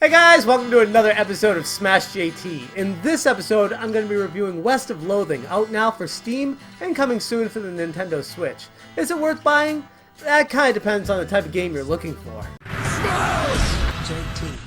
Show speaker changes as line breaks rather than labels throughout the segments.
Hey guys, welcome to another episode of Smash JT. In this episode, I'm going to be reviewing West of Loathing, out now for Steam and coming soon for the Nintendo Switch. Is it worth buying? That kind of depends on the type of game you're looking for. Smash JT.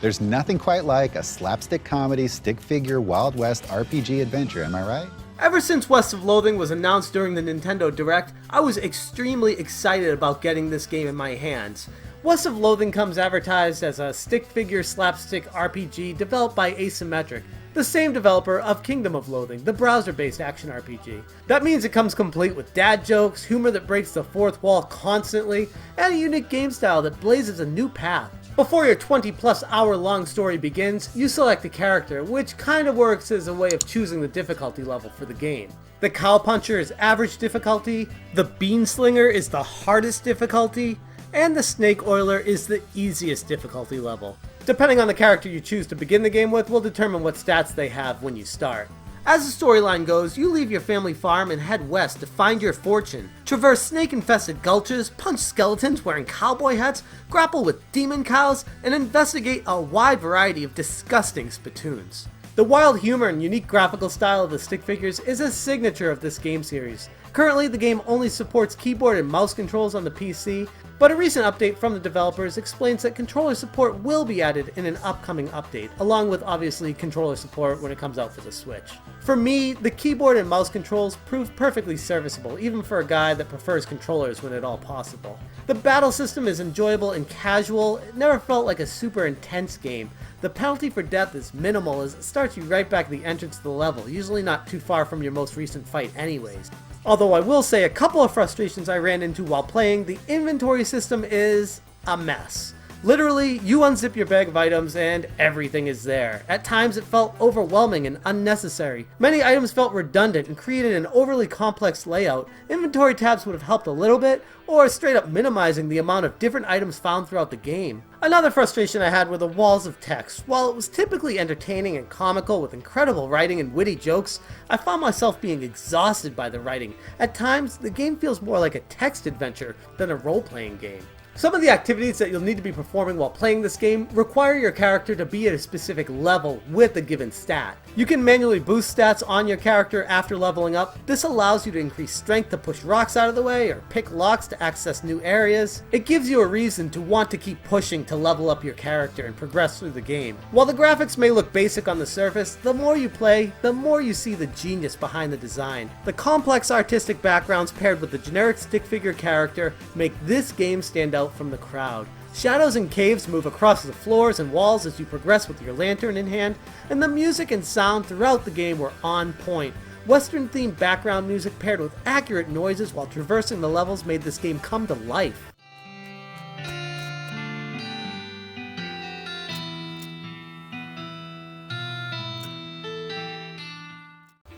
There's nothing quite like a slapstick comedy, stick figure, Wild West RPG adventure, am I right?
Ever since West of Loathing was announced during the Nintendo Direct, I was extremely excited about getting this game in my hands. West of Loathing comes advertised as a stick figure slapstick RPG developed by Asymetric, the same developer of Kingdom of Loathing, the browser-based action RPG. That means it comes complete with dad jokes, humor that breaks the fourth wall constantly, and a unique game style that blazes a new path. Before your 20+ hour long story begins, you select a character, which kind of works as a way of choosing the difficulty level for the game. The Cowpuncher is average difficulty, the Beanslinger is the hardest difficulty, and the Snake Oiler is the easiest difficulty level. Depending on the character you choose to begin the game with will determine what stats they have when you start. As the storyline goes, you leave your family farm and head west to find your fortune, traverse snake-infested gulches, punch skeletons wearing cowboy hats, grapple with demon cows, and investigate a wide variety of disgusting spittoons. The wild humor and unique graphical style of the stick figures is a signature of this game series. Currently, the game only supports keyboard and mouse controls on the PC, but a recent update from the developers explains that controller support will be added in an upcoming update, along with obviously controller support when it comes out for the Switch. For me, the keyboard and mouse controls proved perfectly serviceable, even for a guy that prefers controllers when at all possible. The battle system is enjoyable and casual. It never felt like a super intense game. The penalty for death is minimal as it starts you right back at the entrance of the level, usually not too far from your most recent fight anyways. Although I will say a couple of frustrations I ran into while playing, the inventory system is a mess. Literally, you unzip your bag of items and everything is there. At times it felt overwhelming and unnecessary. Many items felt redundant and created an overly complex layout. Inventory tabs would have helped a little bit, or straight up minimizing the amount of different items found throughout the game. Another frustration I had were the walls of text. While it was typically entertaining and comical with incredible writing and witty jokes, I found myself being exhausted by the writing. At times, the game feels more like a text adventure than a role-playing game. Some of the activities that you'll need to be performing while playing this game require your character to be at a specific level with a given stat. You can manually boost stats on your character after leveling up. This allows you to increase strength to push rocks out of the way or pick locks to access new areas. It gives you a reason to want to keep pushing to level up your character and progress through the game. While the graphics may look basic on the surface, the more you play, the more you see the genius behind the design. The complex artistic backgrounds paired with the generic stick figure character make this game stand out from the crowd. Shadows and caves move across the floors and walls as you progress with your lantern in hand, and the music and sound throughout the game were on point. Western-themed background music paired with accurate noises while traversing the levels made this game come to life.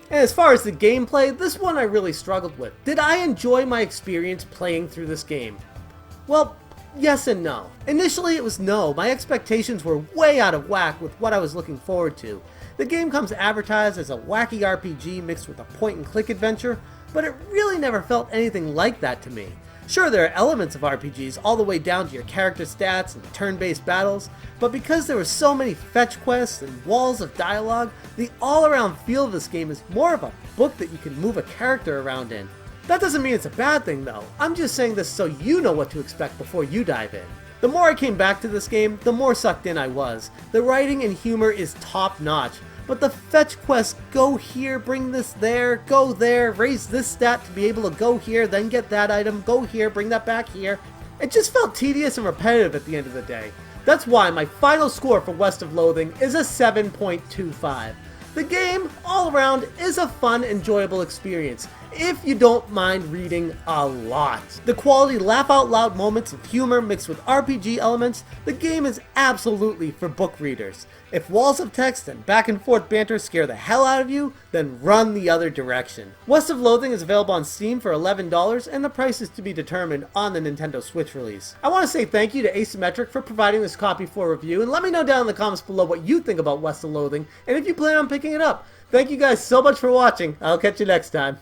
And as far as the gameplay, this one I really struggled with. Did I enjoy my experience playing through this game? Well, yes and no. Initially it was no. My expectations were way out of whack with what I was looking forward to. The game comes advertised as a wacky RPG mixed with a point-and-click adventure, but it really never felt anything like that to me. Sure, there are elements of RPGs all the way down to your character stats and turn-based battles, but because there were so many fetch quests and walls of dialogue, the all-around feel of this game is more of a book that you can move a character around in. That doesn't mean it's a bad thing though. I'm just saying this so you know what to expect before you dive in. The more I came back to this game, the more sucked in I was. The writing and humor is top notch, but the fetch quests, go here, bring this there, go there, raise this stat to be able to go here, then get that item, go here, bring that back here. It just felt tedious and repetitive at the end of the day. That's why my final score for West of Loathing is a 7.25. The game, all around, is a fun, enjoyable experience, if you don't mind reading a lot. The quality laugh-out-loud moments of humor mixed with RPG elements, the game is absolutely for book readers. If walls of text and back-and-forth banter scare the hell out of you, then run the other direction. West of Loathing is available on Steam for $11, and the price is to be determined on the Nintendo Switch release. I want to say thank you to Asymetric for providing this copy for review, and let me know down in the comments below what you think about West of Loathing, and if you plan on picking it up. Thank you guys so much for watching. I'll catch you next time.